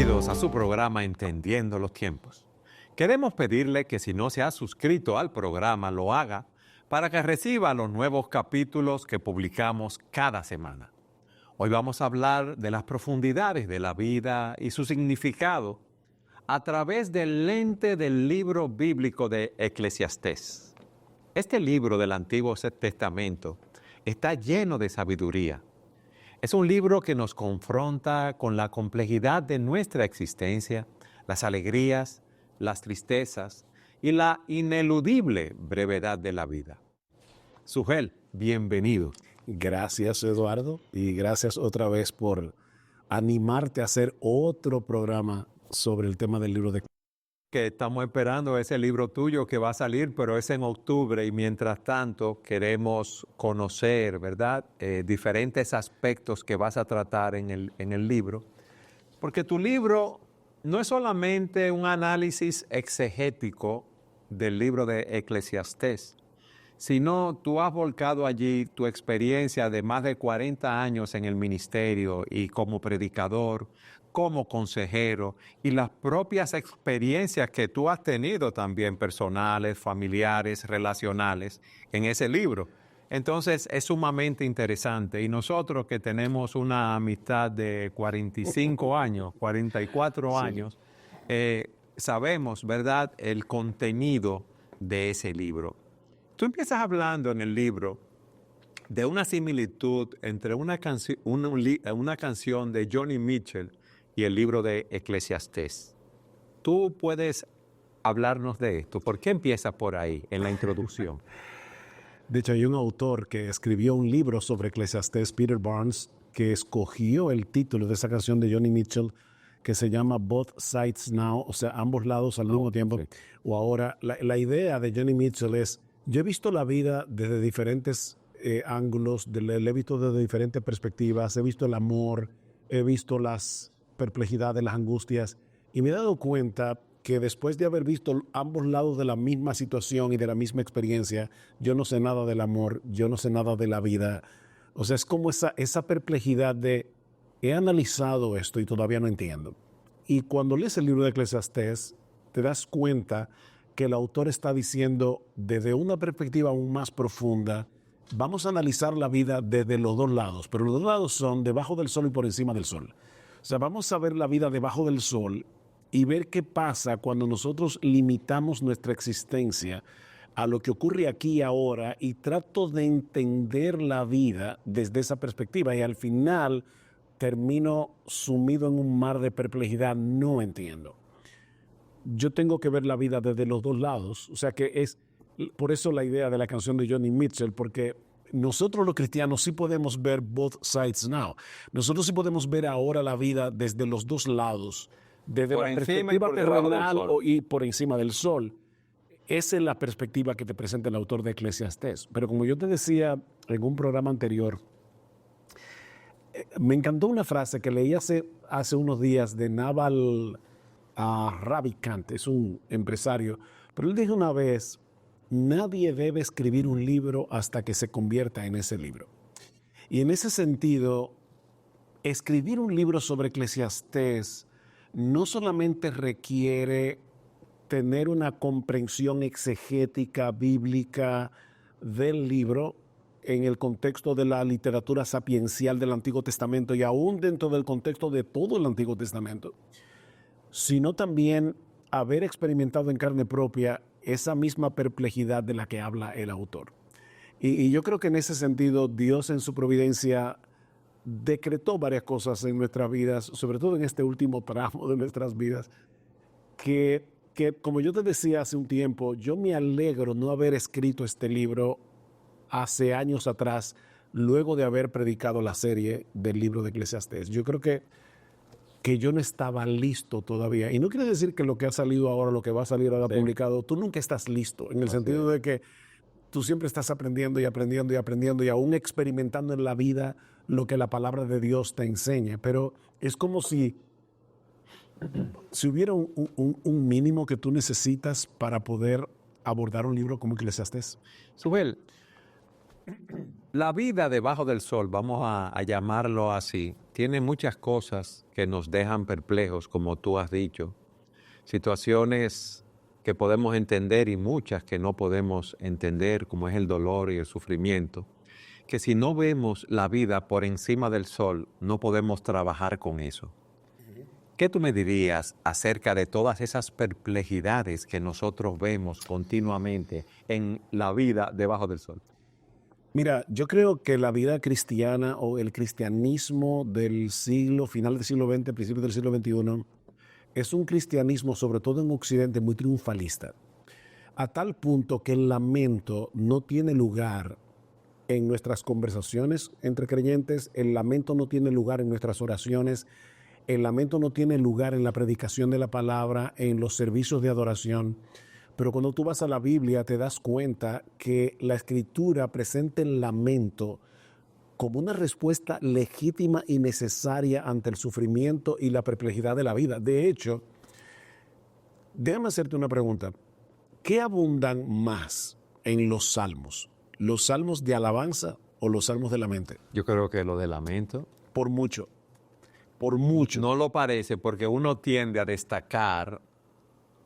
Bienvenidos a su programa Entendiendo los Tiempos. Queremos pedirle que si no se ha suscrito al programa, lo haga para que reciba los nuevos capítulos que publicamos cada semana. Hoy vamos a hablar de las profundidades de la vida y su significado a través del lente del libro bíblico de Eclesiastés. Este libro del Antiguo Testamento está lleno de sabiduría. Es un libro que nos confronta con la complejidad de nuestra existencia, las alegrías, las tristezas y la ineludible brevedad de la vida. Sujel, bienvenido. Gracias, Eduardo, y gracias otra vez por animarte a hacer otro programa sobre el tema del libro de... Que estamos esperando ese libro tuyo que va a salir, pero es en octubre y mientras tanto queremos conocer, ¿verdad? Diferentes aspectos que vas a tratar en el libro, porque tu libro no es solamente un análisis exegético del libro de Eclesiastés, sino tú has volcado allí tu experiencia de más de 40 años en el ministerio y como predicador, como consejero y las propias experiencias que tú has tenido también personales, familiares, relacionales en ese libro. Entonces es sumamente interesante y nosotros que tenemos una amistad de 45 años, 44 años, sabemos, ¿verdad?, el contenido de ese libro. Tú empiezas hablando en el libro de una similitud entre una canción de Johnny Mitchell y el libro de Eclesiastés. ¿Tú puedes hablarnos de esto? ¿Por qué empieza por ahí, en la introducción? De hecho, hay un autor que escribió un libro sobre Eclesiastés, Peter Barnes, que escogió el título de esa canción de Johnny Mitchell, que se llama Both Sides Now, o sea, ambos lados al mismo tiempo. Sí. O ahora, la idea de Johnny Mitchell es, yo he visto la vida desde diferentes ángulos, la he visto desde diferentes perspectivas, he visto el amor, he visto las perplejidades, las angustias, y me he dado cuenta que después de haber visto ambos lados de la misma situación y de la misma experiencia, yo no sé nada del amor, yo no sé nada de la vida. O sea, es como esa perplejidad de, he analizado esto y todavía no entiendo. Y cuando lees el libro de Eclesiastés, te das cuenta que el autor está diciendo, desde una perspectiva aún más profunda, vamos a analizar la vida desde los dos lados, pero los dos lados son debajo del sol y por encima del sol. O sea, vamos a ver la vida debajo del sol y ver qué pasa cuando nosotros limitamos nuestra existencia a lo que ocurre aquí y ahora y trato de entender la vida desde esa perspectiva y al final termino sumido en un mar de perplejidad, no entiendo. Yo tengo que ver la vida desde los dos lados, o sea que es por eso la idea de la canción de Johnny Mitchell, porque nosotros los cristianos sí podemos ver both sides now. Nosotros sí podemos ver ahora la vida desde los dos lados, desde la perspectiva terrenal y por encima del sol. Esa es la perspectiva que te presenta el autor de Eclesiastés. Pero como yo te decía en un programa anterior, me encantó una frase que leí hace unos días de Naval Ravikant, es un empresario, pero él dijo una vez, nadie debe escribir un libro hasta que se convierta en ese libro. Y en ese sentido, escribir un libro sobre Eclesiastés no solamente requiere tener una comprensión exegética, bíblica del libro en el contexto de la literatura sapiencial del Antiguo Testamento y aún dentro del contexto de todo el Antiguo Testamento, sino también haber experimentado en carne propia esa misma perplejidad de la que habla el autor. Y yo creo que en ese sentido Dios en su providencia decretó varias cosas en nuestras vidas, sobre todo en este último tramo de nuestras vidas, que como yo te decía hace un tiempo, yo me alegro no haber escrito este libro hace años atrás, luego de haber predicado la serie del libro de Eclesiastés. Yo creo que yo no estaba listo todavía. Y no quiere decir que lo que ha salido ahora, lo que va a salir ahora publicado, tú nunca estás listo, en el sentido de que tú siempre estás aprendiendo y aprendiendo y aprendiendo y aún experimentando en la vida lo que la palabra de Dios te enseña. Pero es como si hubiera un mínimo que tú necesitas para poder abordar un libro como Eclesiastés. Sujel, la vida debajo del sol, vamos a llamarlo así, tiene muchas cosas que nos dejan perplejos, como tú has dicho, situaciones que podemos entender y muchas que no podemos entender, como es el dolor y el sufrimiento, que si no vemos la vida por encima del sol, no podemos trabajar con eso. ¿Qué tú me dirías acerca de todas esas perplejidades que nosotros vemos continuamente en la vida debajo del sol? Mira, yo creo que la vida cristiana o el cristianismo del siglo, final del siglo XX, principios del siglo XXI, es un cristianismo, sobre todo en Occidente, muy triunfalista. A tal punto que el lamento no tiene lugar en nuestras conversaciones entre creyentes, el lamento no tiene lugar en nuestras oraciones, el lamento no tiene lugar en la predicación de la palabra, en los servicios de adoración. Pero cuando tú vas a la Biblia te das cuenta que la Escritura presenta el lamento como una respuesta legítima y necesaria ante el sufrimiento y la perplejidad de la vida. De hecho, déjame hacerte una pregunta. ¿Qué abundan más en los salmos? ¿Los salmos de alabanza o los salmos de lamento? Yo creo que lo de lamento. Por mucho. Por mucho. No lo parece porque uno tiende a destacar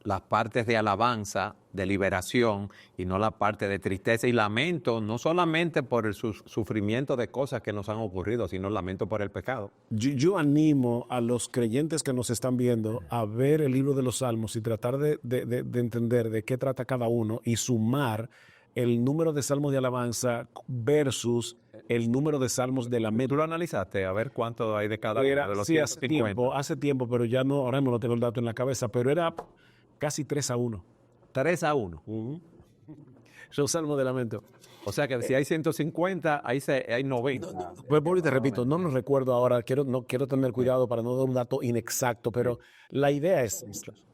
las partes de alabanza, de liberación, y no la parte de tristeza y lamento, no solamente por el sufrimiento de cosas que nos han ocurrido, sino lamento por el pecado. Yo animo a los creyentes que nos están viendo a ver el libro de los Salmos y tratar de entender de qué trata cada uno y sumar el número de salmos de alabanza versus el número de salmos de lamento. ¿Tú lo analizaste? A ver cuánto hay de cada uno de los Sí, 150. hace tiempo, pero ya no, ahora mismo no tengo el dato en la cabeza, pero era casi 3-1. 3-1. Son salmos de lamento. O sea que si hay 150, hay 90. Pues vuelvo y te repito, no lo recuerdo ahora, no quiero tener cuidado para no dar un dato inexacto, pero la idea es,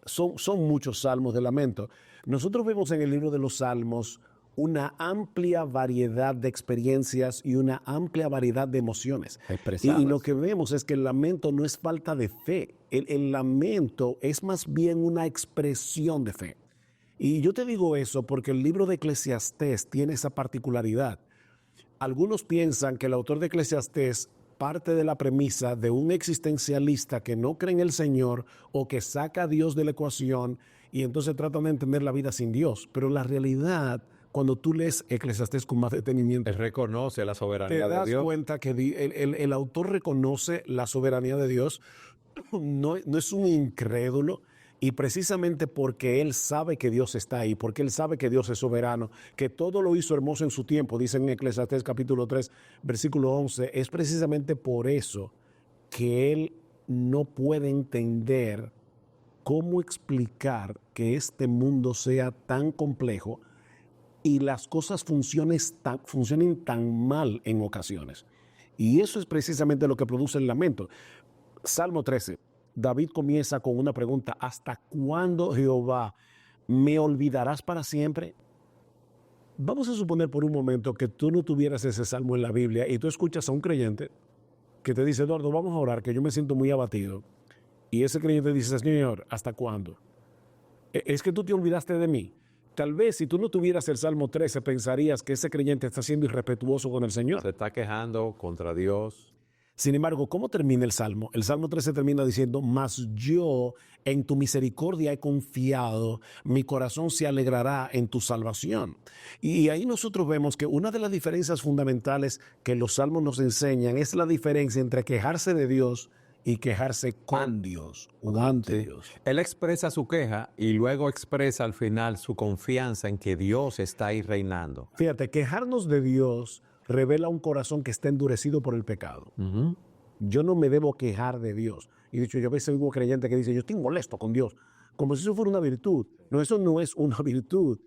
son muchos salmos de lamento. Nosotros vemos en el libro de los Salmos una amplia variedad de experiencias y una amplia variedad de emociones. Y lo que vemos es que el lamento no es falta de fe, el lamento es más bien una expresión de fe. Y yo te digo eso porque el libro de Eclesiastés tiene esa particularidad. Algunos piensan que el autor de Eclesiastés parte de la premisa de un existencialista que no cree en el Señor o que saca a Dios de la ecuación y entonces tratan de entender la vida sin Dios. Pero la realidad, cuando tú lees Eclesiastés con más detenimiento, Él reconoce la soberanía de Dios. Te das cuenta que el autor reconoce la soberanía de Dios, no es un incrédulo. Y precisamente porque él sabe que Dios está ahí, porque él sabe que Dios es soberano, que todo lo hizo hermoso en su tiempo, dice en Eclesiastés capítulo 3, versículo 11, es precisamente por eso que él no puede entender cómo explicar que este mundo sea tan complejo y las cosas funcionen tan mal en ocasiones. Y eso es precisamente lo que produce el lamento. Salmo 13. David comienza con una pregunta: ¿hasta cuándo, Jehová, me olvidarás para siempre? Vamos a suponer por un momento que tú no tuvieras ese salmo en la Biblia y tú escuchas a un creyente que te dice: Eduardo, vamos a orar, que yo me siento muy abatido. Y ese creyente dice: Señor, ¿hasta cuándo? Es que tú te olvidaste de mí. Tal vez si tú no tuvieras el Salmo 13 pensarías que ese creyente está siendo irrespetuoso con el Señor. Se está quejando contra Dios. Sin embargo, ¿cómo termina el Salmo? El Salmo 13 termina diciendo: mas yo en tu misericordia he confiado, mi corazón se alegrará en tu salvación. Y ahí nosotros vemos que una de las diferencias fundamentales que los salmos nos enseñan es la diferencia entre quejarse de Dios y quejarse con Dios o ante Dios. Él expresa su queja y luego expresa al final su confianza en que Dios está ahí reinando. Fíjate, quejarnos de Dios revela un corazón que está endurecido por el pecado. Yo no me debo quejar de Dios. Y de hecho, yo a veces oigo creyente que dice: yo estoy molesto con Dios, como si eso fuera una virtud. No, eso no es una virtud.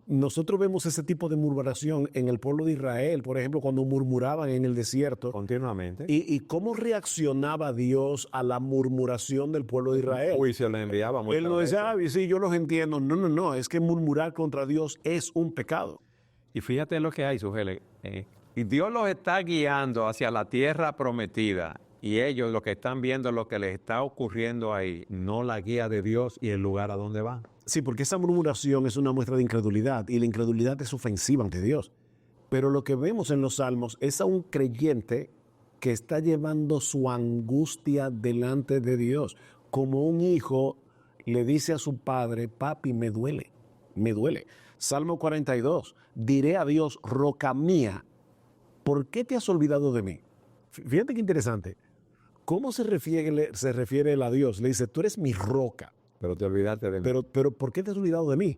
Nosotros vemos ese tipo de murmuración en el pueblo de Israel, por ejemplo, cuando murmuraban en el desierto. Continuamente. ¿Y cómo reaccionaba Dios a la murmuración del pueblo de Israel? Uy, se le enviaba muchas Él no decía: veces. sí, yo los entiendo. No, es que murmurar contra Dios es un pecado. Y fíjate lo que hay, Sujele. Y Dios los está guiando hacia la tierra prometida. Y ellos lo que están viendo, lo que les está ocurriendo ahí, no la guía de Dios y el lugar a donde van. Sí, porque esa murmuración es una muestra de incredulidad y la incredulidad es ofensiva ante Dios. Pero lo que vemos en los Salmos es a un creyente que está llevando su angustia delante de Dios. Como un hijo le dice a su padre, papi, me duele, me duele. Salmo 42, diré a Dios, roca mía, ¿por qué te has olvidado de mí? Fíjate qué interesante. ¿Cómo se refiere él a Dios? Le dice, tú eres mi roca. Pero te olvidaste de mí. Pero ¿por qué te has olvidado de mí?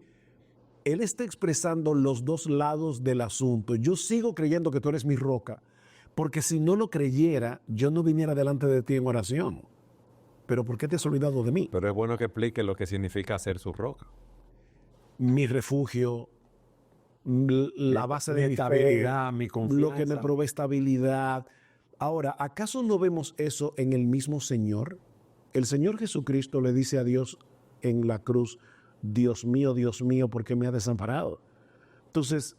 Él está expresando los dos lados del asunto. Yo sigo creyendo que tú eres mi roca, porque si no lo creyera, yo no viniera delante de ti en oración. Pero ¿por qué te has olvidado de mí? Pero es bueno que explique lo que significa ser su roca. Mi refugio, la base de mi estabilidad, fe, mi confianza. lo que me provee estabilidad. Ahora, ¿acaso no vemos eso en el mismo Señor? El Señor Jesucristo le dice a Dios en la cruz, Dios mío, ¿por qué me has desamparado? Entonces,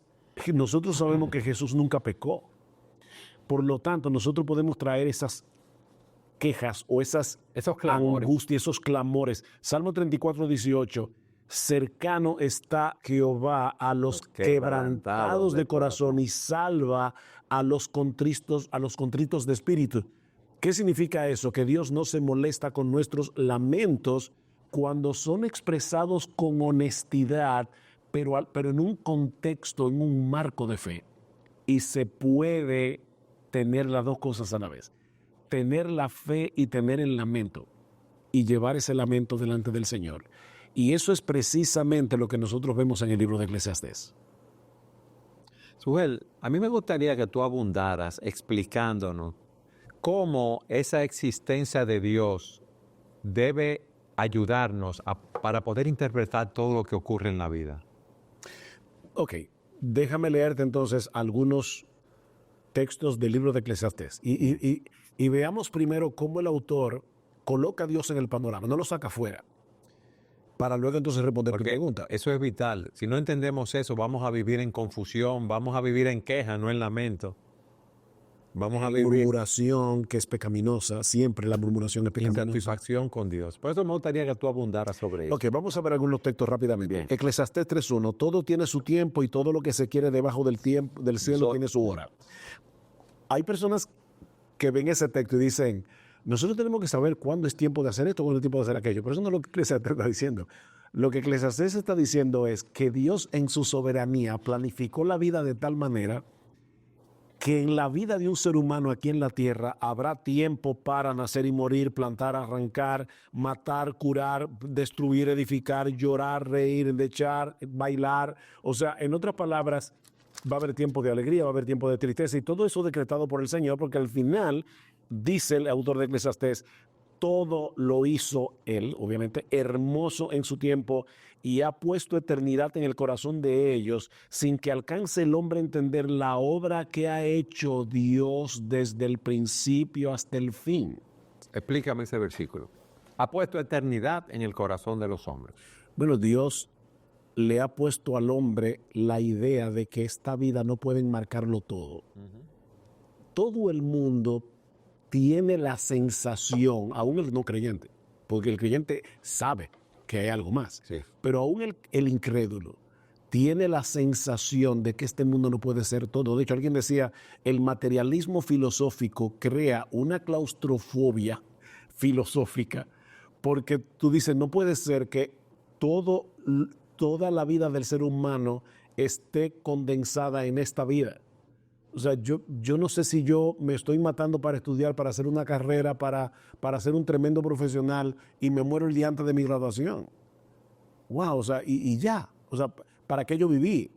nosotros sabemos que Jesús nunca pecó. Por lo tanto, nosotros podemos traer esas quejas o esos clamores. angustias, esos clamores. Salmo 34, 18. Cercano está Jehová a los quebrantados de corazón y salva a los contritos de espíritu. ¿Qué significa eso? Que Dios no se molesta con nuestros lamentos cuando son expresados con honestidad, pero en un contexto, en un marco de fe. Y se puede tener las dos cosas a la vez. Tener la fe y tener el lamento. Y llevar ese lamento delante del Señor. Y eso es precisamente lo que nosotros vemos en el libro de Eclesiastés. Sugel, a mí me gustaría que tú abundaras explicándonos cómo esa existencia de Dios debe ayudarnos para poder interpretar todo lo que ocurre en la vida. Ok, déjame leerte entonces algunos textos del libro de Eclesiastés y veamos primero cómo el autor coloca a Dios en el panorama, no lo saca fuera, para luego entonces responder tu pregunta. Eso es vital. Si no entendemos eso, vamos a vivir en confusión, vamos a vivir en queja, no en lamento. Vamos a vivir murmuración, que es pecaminosa, siempre la murmuración es pecaminosa. Insatisfacción con Dios. Por eso me gustaría que tú abundaras sobre eso. Ok, vamos a ver algunos textos rápidamente. Bien. Eclesiastés 3.1, todo tiene su tiempo y todo lo que se quiere debajo del cielo tiene su hora. Hay personas que ven ese texto y dicen, nosotros tenemos que saber cuándo es tiempo de hacer esto, cuándo es tiempo de hacer aquello. Pero eso no es lo que Eclesiastés está diciendo. Lo que Eclesiastés está diciendo es que Dios en su soberanía planificó la vida de tal manera que en la vida de un ser humano aquí en la tierra habrá tiempo para nacer y morir, plantar, arrancar, matar, curar, destruir, edificar, llorar, reír, endechar, bailar. O sea, en otras palabras, va a haber tiempo de alegría, va a haber tiempo de tristeza y todo eso decretado por el Señor, porque al final, dice el autor de Eclesiastés, todo lo hizo Él, obviamente, hermoso en su tiempo, y ha puesto eternidad en el corazón de ellos, sin que alcance el hombre a entender la obra que ha hecho Dios desde el principio hasta el fin. Explícame ese versículo. Ha puesto eternidad en el corazón de los hombres. Bueno, Dios le ha puesto al hombre la idea de que esta vida no puede enmarcarlo todo. Todo el mundo tiene la sensación, aún el no creyente, porque el creyente sabe que hay algo más, sí. Pero aún el incrédulo tiene la sensación de que este mundo no puede ser todo. De hecho, alguien decía, el materialismo filosófico crea una claustrofobia filosófica, porque tú dices, no puede ser que toda la vida del ser humano esté condensada en esta vida. O sea, yo no sé si yo me estoy matando para estudiar, para hacer una carrera, para ser un tremendo profesional y me muero el día antes de mi graduación. Wow, o sea, y ya. O sea, ¿para qué yo viví?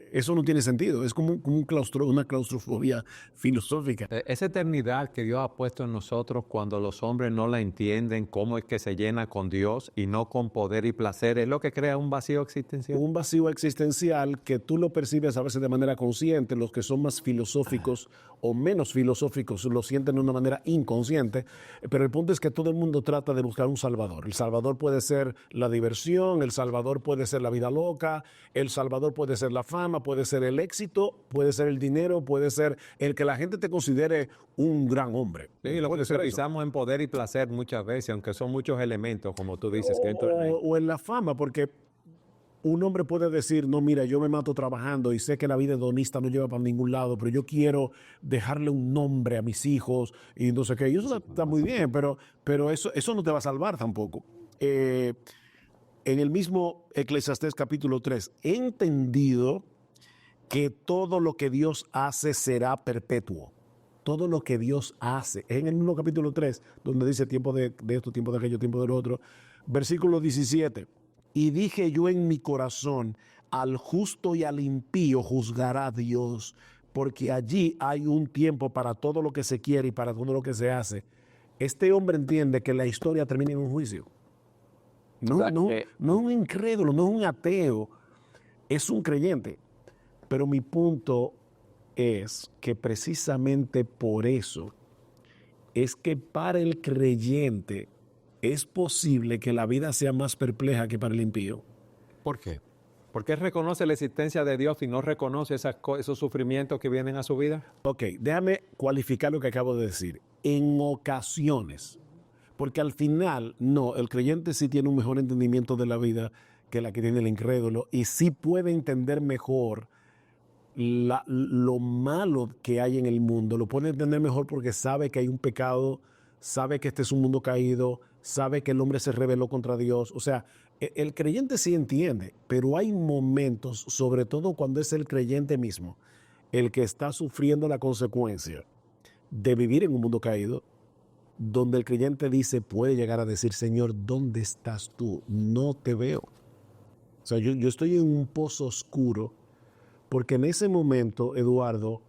Eso no tiene sentido. Es como una claustrofobia filosófica. Esa eternidad que Dios ha puesto en nosotros cuando los hombres no la entienden, cómo es que se llena con Dios y no con poder y placer, es lo que crea un vacío existencial. Un vacío existencial que tú lo percibes a veces de manera consciente, los que son más filosóficos o menos filosóficos lo sienten de una manera inconsciente, pero el punto es que todo el mundo trata de buscar un salvador. El salvador puede ser la diversión, el salvador puede ser la vida loca, el salvador puede ser la fama, puede ser el éxito, puede ser el dinero, puede ser el que la gente te considere un gran hombre. Sí, lo utilizamos en poder y placer muchas veces, aunque son muchos elementos, como tú dices. O en la fama, porque un hombre puede decir, no, mira, yo me mato trabajando y sé que la vida hedonista no lleva para ningún lado, pero yo quiero dejarle un nombre a mis hijos y no sé qué. Y eso está muy bien, pero eso no te va a salvar tampoco. En el mismo Eclesiastés capítulo 3, he entendido que todo lo que Dios hace será perpetuo. Todo lo que Dios hace. En el mismo capítulo 3, donde dice tiempo de esto, tiempo de aquello, tiempo de lo otro. Versículo 17. Y dije yo en mi corazón, al justo y al impío juzgará Dios, porque allí hay un tiempo para todo lo que se quiere y para todo lo que se hace. Este hombre entiende que la historia termina en un juicio. No es un incrédulo, no es un ateo, es un creyente. Pero mi punto es que precisamente por eso es que para el creyente es posible que la vida sea más perpleja que para el impío. ¿Por qué? ¿Por qué reconoce la existencia de Dios y no reconoce esos sufrimientos que vienen a su vida? Ok, déjame cualificar lo que acabo de decir. En ocasiones, porque al final, no, el creyente sí tiene un mejor entendimiento de la vida que la que tiene el incrédulo y sí puede entender mejor lo malo que hay en el mundo, lo puede entender mejor porque sabe que hay un pecado, sabe que este es un mundo caído, sabe que el hombre se rebeló contra Dios. O sea, el creyente sí entiende, pero hay momentos, sobre todo cuando es el creyente mismo, el que está sufriendo la consecuencia de vivir en un mundo caído, donde el creyente puede llegar a decir, Señor, ¿dónde estás tú? No te veo. O sea, yo estoy en un pozo oscuro. Porque en ese momento, Eduardo,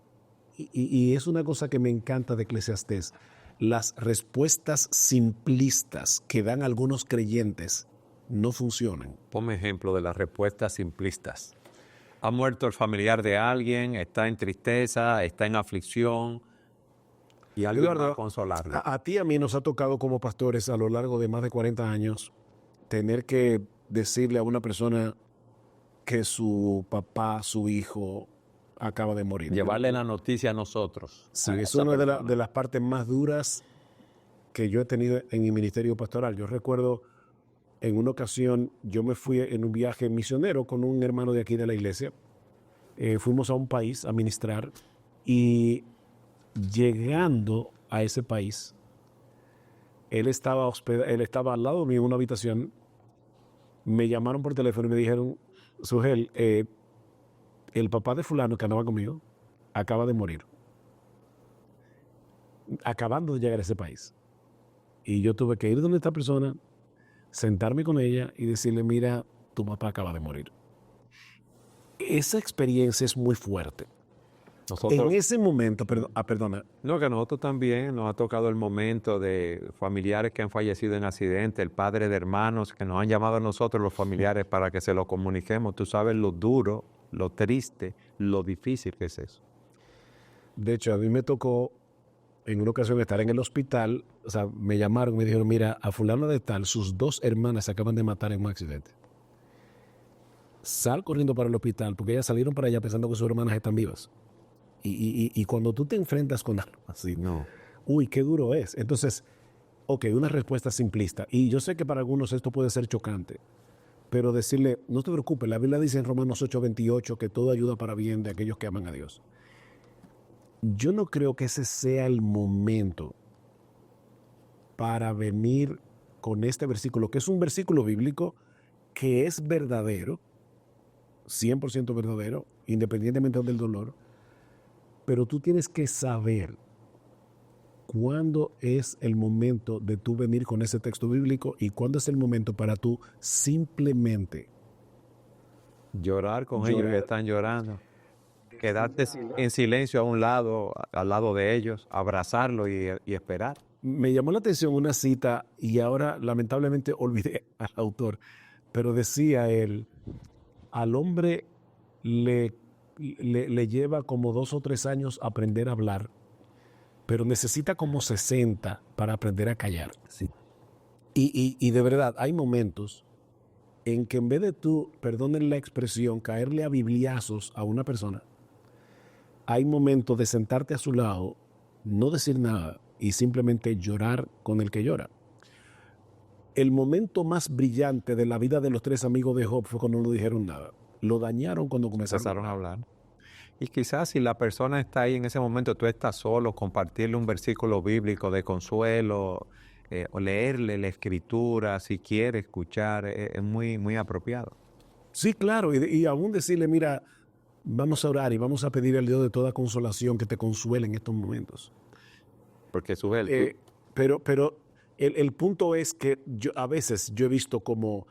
y es una cosa que me encanta de Eclesiastés, las respuestas simplistas que dan algunos creyentes no funcionan. Ponme ejemplo de las respuestas simplistas. Ha muerto el familiar de alguien, está en tristeza, está en aflicción, y alguien va Eduardo, a consolarlo. a ti y a mí nos ha tocado como pastores a lo largo de más de 40 años tener que decirle a una persona que su papá, su hijo, acaba de morir. Llevarle la noticia a nosotros. Sí, es una de las partes más duras que yo he tenido en mi ministerio pastoral. Yo recuerdo en una ocasión, yo me fui en un viaje misionero con un hermano de aquí de la iglesia. Fuimos a un país a ministrar y llegando a ese país, él estaba al lado mío en una habitación. Me llamaron por teléfono y me dijeron, Sugel, el papá de fulano que andaba conmigo acaba de morir. Acabando de llegar a ese país. Y yo tuve que ir donde esta persona, sentarme con ella y decirle, mira, tu papá acaba de morir. Esa experiencia es muy fuerte. En ese momento, perdona. No, que a nosotros también nos ha tocado el momento de familiares que han fallecido en accidente, el padre de hermanos que nos han llamado a nosotros los familiares para que se lo comuniquemos. Tú sabes lo duro, lo triste, lo difícil que es eso. De hecho, a mí me tocó en una ocasión estar en el hospital, o sea, me llamaron y me dijeron, mira, a fulano de tal, sus 2 hermanas se acaban de matar en un accidente. Sal corriendo para el hospital porque ellas salieron para allá pensando que sus hermanas están vivas. Y cuando tú te enfrentas con algo así, No. Uy, qué duro es. Entonces, ok, una respuesta simplista. Y yo sé que para algunos esto puede ser chocante, pero decirle, no te preocupes, la Biblia dice en Romanos 8:28 que todo ayuda para bien de aquellos que aman a Dios. Yo no creo que ese sea el momento para venir con este versículo, que es un versículo bíblico que es verdadero, 100% verdadero, independientemente del dolor. Pero tú tienes que saber cuándo es el momento de tú venir con ese texto bíblico y cuándo es el momento para tú simplemente Llorar con ellos que están llorando. Quedarte en silencio a un lado, al lado de ellos, abrazarlo y esperar. Me llamó la atención una cita y ahora lamentablemente olvidé al autor, pero decía él, al hombre le lleva como 2 o 3 años aprender a hablar, pero necesita como 60 para aprender a callar. Sí. Y de verdad, hay momentos en que en vez de tú, perdonen la expresión, caerle a bibliazos a una persona, hay momentos de sentarte a su lado, no decir nada y simplemente llorar con el que llora. El momento más brillante de la vida de los 3 amigos de Job fue cuando no dijeron nada. Lo dañaron cuando comenzaron a hablar. Y quizás si la persona está ahí en ese momento, tú estás solo, compartirle un versículo bíblico de consuelo, o leerle la escritura, si quiere escuchar, es muy, muy apropiado. Sí, claro, y aún decirle, mira, vamos a orar y vamos a pedir al Dios de toda consolación que te consuele en estos momentos. Porque Subel, Pero el punto es que a veces yo he visto como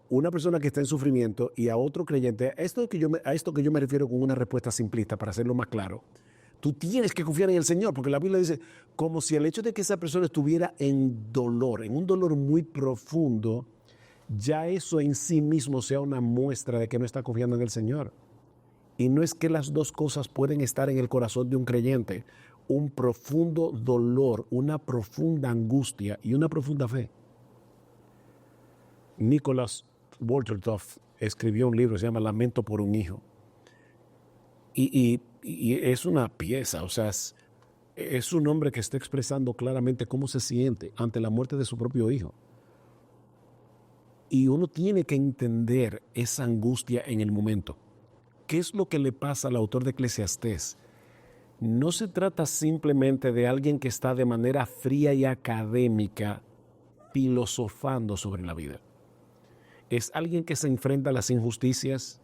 una persona que está en sufrimiento y a otro creyente, a esto que yo me refiero con una respuesta simplista, para hacerlo más claro, tú tienes que confiar en el Señor, porque la Biblia dice, como si el hecho de que esa persona estuviera en dolor, en un dolor muy profundo, ya eso en sí mismo sea una muestra de que no está confiando en el Señor. Y no es que las dos cosas pueden estar en el corazón de un creyente, un profundo dolor, una profunda angustia y una profunda fe. Nicholas Woltertoft escribió un libro que se llama Lamento por un hijo. Y es una pieza, o sea, es un hombre que está expresando claramente cómo se siente ante la muerte de su propio hijo. Y uno tiene que entender esa angustia en el momento. ¿Qué es lo que le pasa al autor de Eclesiastés? No se trata simplemente de alguien que está de manera fría y académica filosofando sobre la vida. Es alguien que se enfrenta a las injusticias,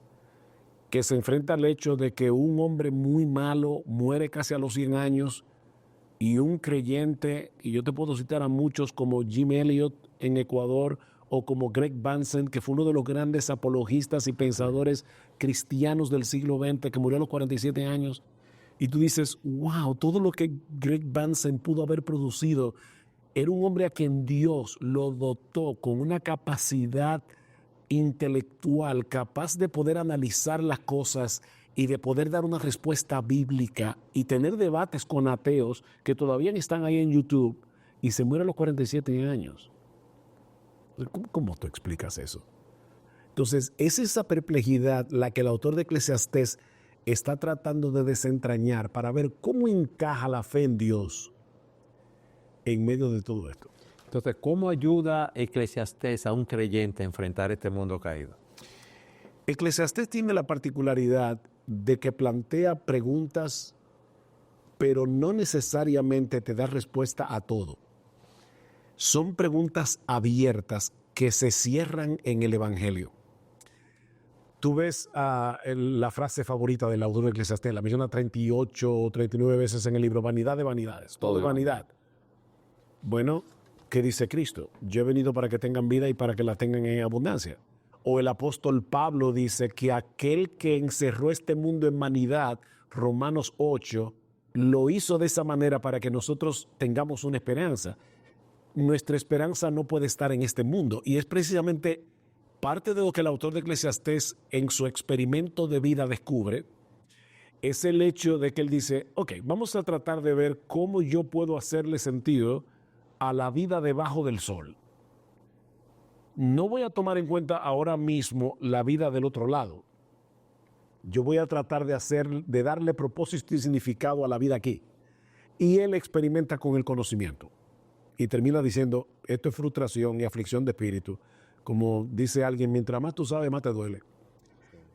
que se enfrenta al hecho de que un hombre muy malo muere casi a los 100 años y un creyente, y yo te puedo citar a muchos como Jim Elliot en Ecuador o como Greg Bansen, que fue uno de los grandes apologistas y pensadores cristianos del siglo XX, que murió a los 47 años. Y tú dices, wow, todo lo que Greg Bansen pudo haber producido, era un hombre a quien Dios lo dotó con una capacidad intelectual, capaz de poder analizar las cosas y de poder dar una respuesta bíblica y tener debates con ateos que todavía están ahí en YouTube, y se muere a los 47 años. ¿Cómo tú explicas eso? Entonces, es esa perplejidad la que el autor de Eclesiastés está tratando de desentrañar para ver cómo encaja la fe en Dios en medio de todo esto. Entonces, ¿cómo ayuda Eclesiastés a un creyente a enfrentar este mundo caído? Eclesiastés tiene la particularidad de que plantea preguntas, pero no necesariamente te da respuesta a todo. Son preguntas abiertas que se cierran en el Evangelio. Tú ves la frase favorita del autor de Eclesiastés, la menciona 38 o 39 veces en el libro, vanidad de vanidades, todo es vanidad. Bueno, ¿qué dice Cristo? Yo he venido para que tengan vida y para que la tengan en abundancia. O el apóstol Pablo dice que aquel que encerró este mundo en vanidad, Romanos 8, lo hizo de esa manera para que nosotros tengamos una esperanza. Nuestra esperanza no puede estar en este mundo, y es precisamente parte de lo que el autor de Eclesiastés en su experimento de vida descubre, es el hecho de que él dice, ok, vamos a tratar de ver cómo yo puedo hacerle sentido a la vida debajo del sol. No voy a tomar en cuenta ahora mismo la vida del otro lado. Yo voy a tratar de darle propósito y significado a la vida aquí. Y él experimenta con el conocimiento. Y termina diciendo, esto es frustración y aflicción de espíritu. Como dice alguien, mientras más tú sabes, más te duele.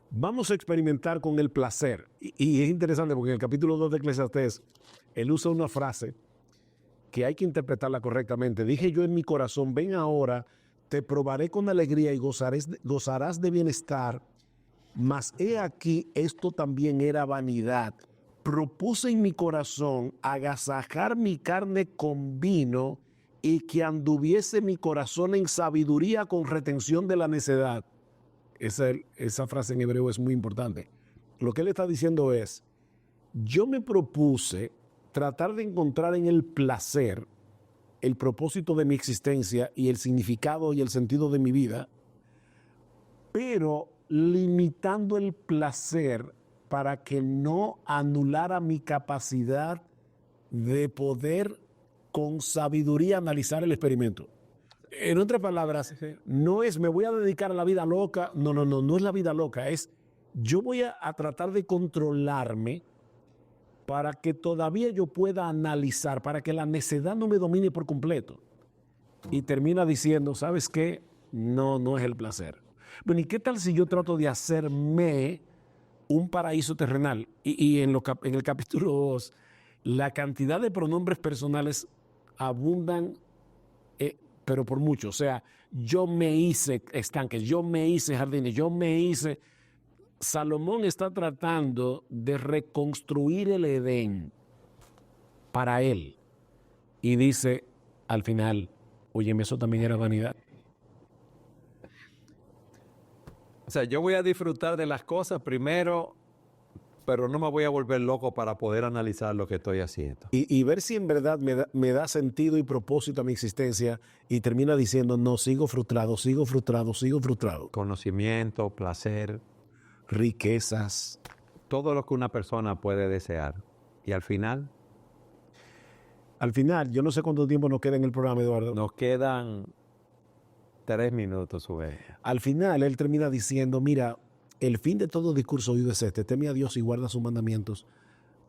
Vamos a experimentar con el placer. Y es interesante porque en el capítulo 2 de Eclesiastés, él usa una frase que hay que interpretarla correctamente. Dije yo en mi corazón, ven ahora, te probaré con alegría y gozarás de bienestar, mas he aquí, esto también era vanidad. Propuse en mi corazón agasajar mi carne con vino y que anduviese mi corazón en sabiduría con retención de la necedad. Esa frase en hebreo es muy importante. Lo que él está diciendo es, yo me propuse tratar de encontrar en el placer el propósito de mi existencia y el significado y el sentido de mi vida, pero limitando el placer para que no anulara mi capacidad de poder con sabiduría analizar el experimento. En otras palabras, no es me voy a dedicar a la vida loca, no es la vida loca, es yo voy a tratar de controlarme para que todavía yo pueda analizar, para que la necedad no me domine por completo. Y termina diciendo, ¿sabes qué? No, no es el placer. Bueno, ¿y qué tal si yo trato de hacerme un paraíso terrenal? Y en el capítulo 2, la cantidad de pronombres personales abundan, pero por mucho. O sea, yo me hice estanques, yo me hice jardines, yo me hice... Salomón está tratando de reconstruir el Edén para él. Y dice al final, oye, eso también era vanidad. O sea, yo voy a disfrutar de las cosas primero, pero no me voy a volver loco para poder analizar lo que estoy haciendo. Y ver si en verdad me da sentido y propósito a mi existencia, y termina diciendo, no, sigo frustrado, sigo frustrado, sigo frustrado. Conocimiento, placer, Riquezas. todo lo que una persona puede desear. Y al final Al final, yo no sé cuánto tiempo nos queda en el programa, Eduardo. nos quedan 3 minutos, su vez. Al final, él termina diciendo, mira, el fin de todo discurso oído es este: teme a Dios y guarda sus mandamientos,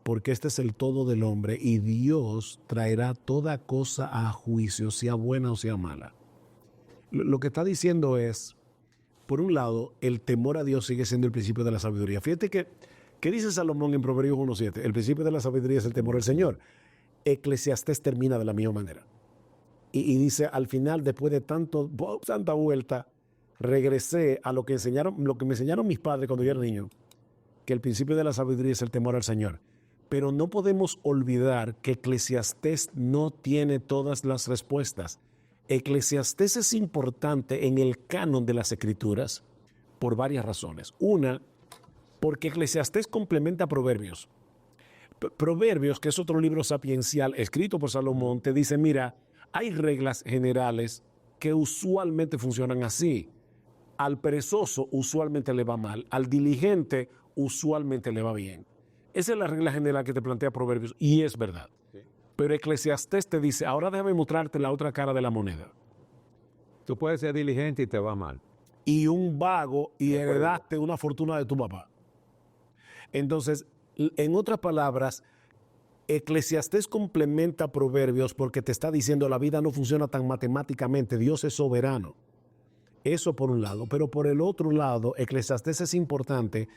porque este es el todo del hombre, y Dios traerá toda cosa a juicio, sea buena o sea mala. Lo que está diciendo es, por un lado, el temor a Dios sigue siendo el principio de la sabiduría. Fíjate que, ¿qué dice Salomón en Proverbios 1:7? El principio de la sabiduría es el temor al Señor. Eclesiastés termina de la misma manera. Y dice, al final, después de tanta vuelta, regresé a lo que me enseñaron mis padres cuando yo era niño, que el principio de la sabiduría es el temor al Señor. Pero no podemos olvidar que Eclesiastés no tiene todas las respuestas. Eclesiastés es importante en el canon de las Escrituras por varias razones. Una, porque Eclesiastés complementa Proverbios. Proverbios, que es otro libro sapiencial escrito por Salomón, te dice, mira, hay reglas generales que usualmente funcionan así. Al perezoso usualmente le va mal, al diligente usualmente le va bien. Esa es la regla general que te plantea Proverbios, y es verdad. Sí. Pero Eclesiastés te dice, ahora déjame mostrarte la otra cara de la moneda. Tú puedes ser diligente y te va mal. Y un vago y heredaste una fortuna de tu papá. Entonces, en otras palabras, Eclesiastés complementa Proverbios porque te está diciendo la vida no funciona tan matemáticamente, Dios es soberano. Eso por un lado, pero por el otro lado, Eclesiastés es importante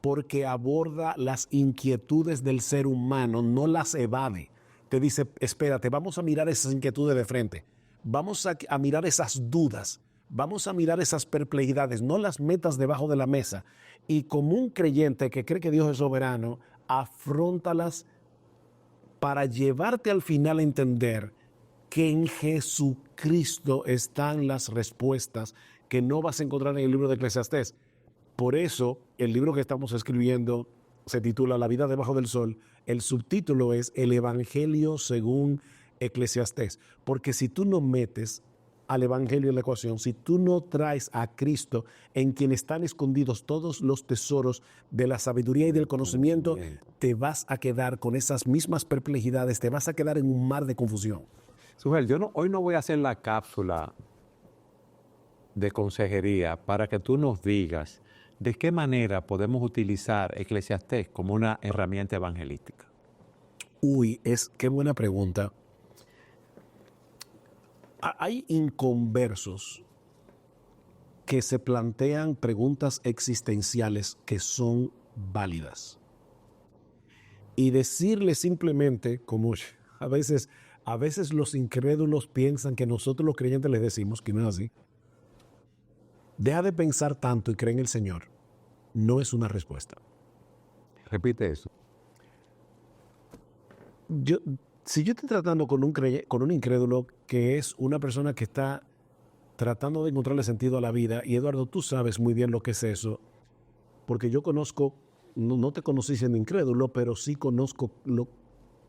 porque aborda las inquietudes del ser humano, no las evade. Te dice, espérate, vamos a mirar esas inquietudes de frente, vamos a mirar esas dudas, vamos a mirar esas perplejidades, no las metas debajo de la mesa. Y como un creyente que cree que Dios es soberano, afróntalas para llevarte al final a entender que en Jesucristo están las respuestas que no vas a encontrar en el libro de Eclesiastés. Por eso, el libro que estamos escribiendo se titula La vida debajo del sol. El subtítulo es El Evangelio según Eclesiastés. Porque si tú no metes al Evangelio en la ecuación, si tú no traes a Cristo, en quien están escondidos todos los tesoros de la sabiduría y del conocimiento, te vas a quedar con esas mismas perplejidades, te vas a quedar en un mar de confusión. Sujel, hoy no voy a hacer la cápsula de consejería para que tú nos digas de qué manera podemos utilizar Eclesiastés como una herramienta evangelística. Qué buena pregunta. Hay inconversos que se plantean preguntas existenciales que son válidas. Y decirle simplemente, como a veces los incrédulos piensan que nosotros los creyentes les decimos, que no es así, deja de pensar tanto y cree en el Señor, no es una respuesta. Repite eso. Si yo estoy tratando con un incrédulo que es una persona que está tratando de encontrarle sentido a la vida, y Eduardo, tú sabes muy bien lo que es eso, porque yo conozco, no te conocí siendo incrédulo, pero sí conozco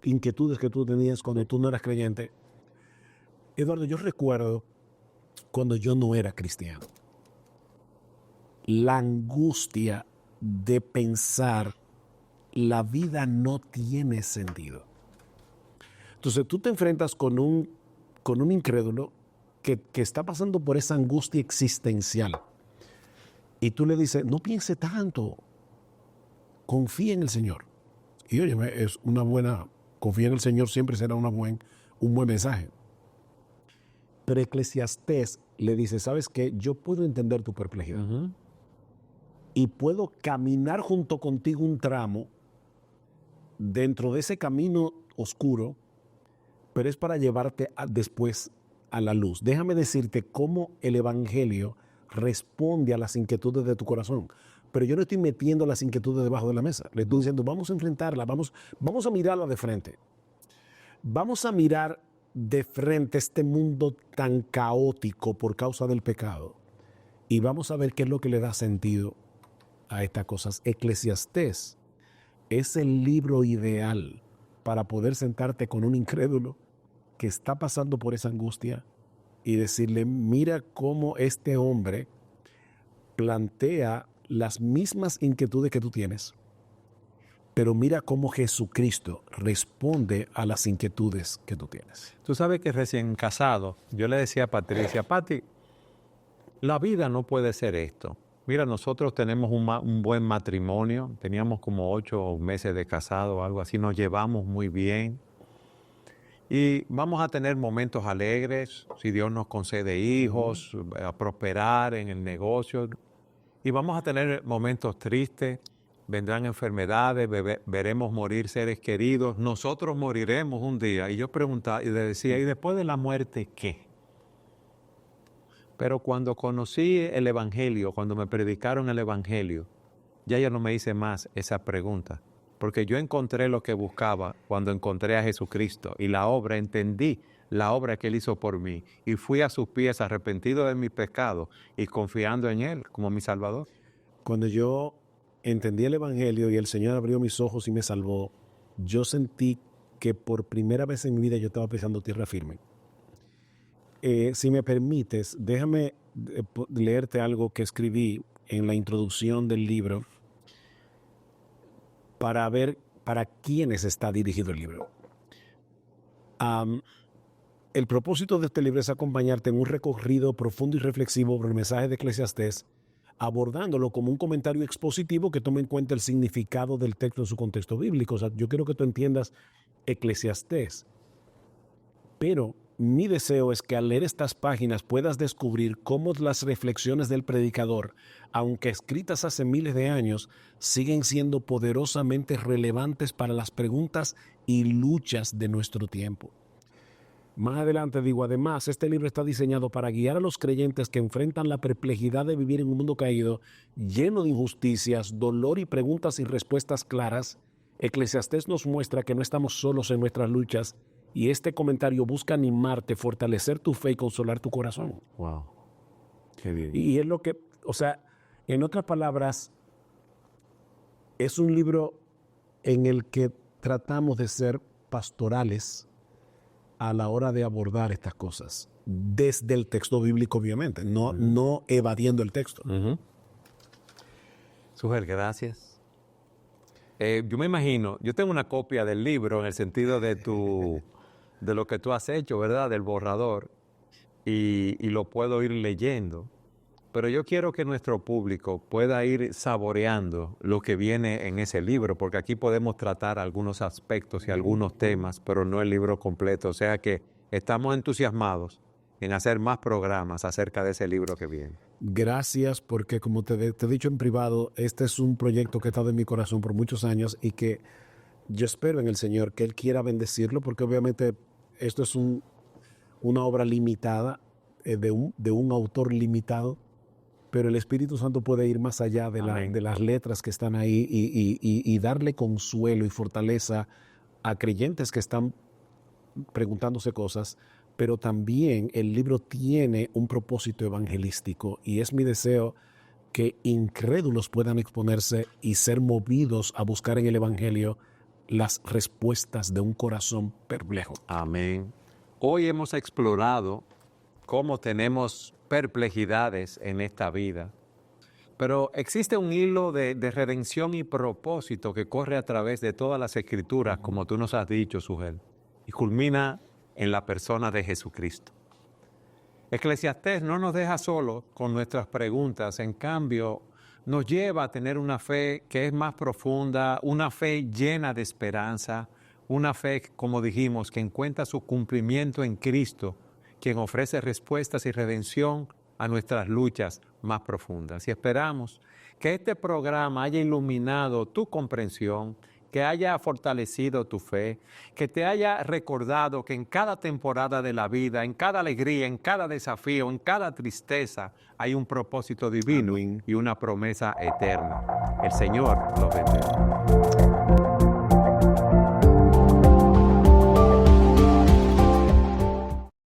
inquietudes que tú tenías cuando tú no eras creyente. Eduardo, yo recuerdo cuando yo no era cristiano, la angustia de pensar la vida no tiene sentido. Entonces tú te enfrentas con un incrédulo que está pasando por esa angustia existencial. Y tú le dices, no piense tanto, confía en el Señor. Y oye, es una buena, confía en el Señor siempre será un buen mensaje. Pero Eclesiastés le dice, ¿sabes qué? Yo puedo entender tu perplejidad. Y puedo caminar junto contigo un tramo dentro de ese camino oscuro, pero es para llevarte después a la luz. Déjame decirte cómo el Evangelio responde a las inquietudes de tu corazón. Pero yo no estoy metiendo las inquietudes debajo de la mesa. Le estoy diciendo, vamos a enfrentarla, vamos a mirarla de frente. Vamos a mirar de frente este mundo tan caótico por causa del pecado. Y vamos a ver qué es lo que le da sentido a estas cosas. Eclesiastés es el libro ideal para poder sentarte con un incrédulo que está pasando por esa angustia y decirle, mira cómo este hombre plantea las mismas inquietudes que tú tienes, pero mira cómo Jesucristo responde a las inquietudes que tú tienes. Tú sabes que recién casado, yo le decía a Patricia, Pati, la vida no puede ser esto. Mira, nosotros tenemos un buen matrimonio, teníamos como 8 meses de casado o algo así, nos llevamos muy bien. Y vamos a tener momentos alegres, si Dios nos concede hijos, a prosperar en el negocio. Y vamos a tener momentos tristes, vendrán enfermedades, veremos morir seres queridos, nosotros moriremos un día. Y yo preguntaba y le decía, ¿y después de la muerte qué? Pero cuando conocí el Evangelio, cuando me predicaron el Evangelio, ya yo no me hice más esa pregunta. Porque yo encontré lo que buscaba cuando encontré a Jesucristo y la obra, entendí la obra que Él hizo por mí y fui a sus pies arrepentido de mis pecados y confiando en Él como mi Salvador. Cuando yo entendí el Evangelio y el Señor abrió mis ojos y me salvó, yo sentí que por primera vez en mi vida yo estaba pisando tierra firme. Si me permites, déjame leerte algo que escribí en la introducción del libro para ver para quiénes está dirigido el libro. El propósito de este libro es acompañarte en un recorrido profundo y reflexivo por el mensaje de Eclesiastés, abordándolo como un comentario expositivo que tome en cuenta el significado del texto en su contexto bíblico. O sea, yo quiero que tú entiendas Eclesiastés, pero mi deseo es que al leer estas páginas puedas descubrir cómo las reflexiones del predicador, aunque escritas hace miles de años, siguen siendo poderosamente relevantes para las preguntas y luchas de nuestro tiempo. Más adelante digo, además, este libro está diseñado para guiar a los creyentes que enfrentan la perplejidad de vivir en un mundo caído, lleno de injusticias, dolor y preguntas y respuestas claras. Eclesiastés nos muestra que no estamos solos en nuestras luchas, y este comentario busca animarte, fortalecer tu fe y consolar tu corazón. Wow, qué bien. Y es lo que, o sea, en otras palabras, es un libro en el que tratamos de ser pastorales a la hora de abordar estas cosas, desde el texto bíblico, obviamente, no evadiendo el texto. Sujel, gracias. Yo me imagino, yo tengo una copia del libro en el sentido de lo que tú has hecho, ¿verdad? Del borrador, y lo puedo ir leyendo. Pero yo quiero que nuestro público pueda ir saboreando lo que viene en ese libro, porque aquí podemos tratar algunos aspectos y algunos temas, pero no el libro completo. O sea que estamos entusiasmados en hacer más programas acerca de ese libro que viene. Gracias, porque como te he dicho en privado, este es un proyecto que ha estado en mi corazón por muchos años y que yo espero en el Señor que Él quiera bendecirlo, porque obviamente esto es una obra limitada, de un autor limitado, pero el Espíritu Santo puede ir más allá de las letras que están ahí y darle consuelo y fortaleza a creyentes que están preguntándose cosas, pero también el libro tiene un propósito evangelístico y es mi deseo que incrédulos puedan exponerse y ser movidos a buscar en el Evangelio las respuestas de un corazón perplejo. Amén. Hoy hemos explorado cómo tenemos perplejidades en esta vida, pero existe un hilo de redención y propósito que corre a través de todas las Escrituras, como tú nos has dicho, Sujel, y culmina en la persona de Jesucristo. Eclesiastés no nos deja solos con nuestras preguntas, en cambio nos lleva a tener una fe que es más profunda, una fe llena de esperanza, una fe, como dijimos, que encuentra su cumplimiento en Cristo, quien ofrece respuestas y redención a nuestras luchas más profundas. Y esperamos que este programa haya iluminado tu comprensión, que haya fortalecido tu fe, que te haya recordado que en cada temporada de la vida, en cada alegría, en cada desafío, en cada tristeza, hay un propósito divino y una promesa eterna. El Señor los bendiga.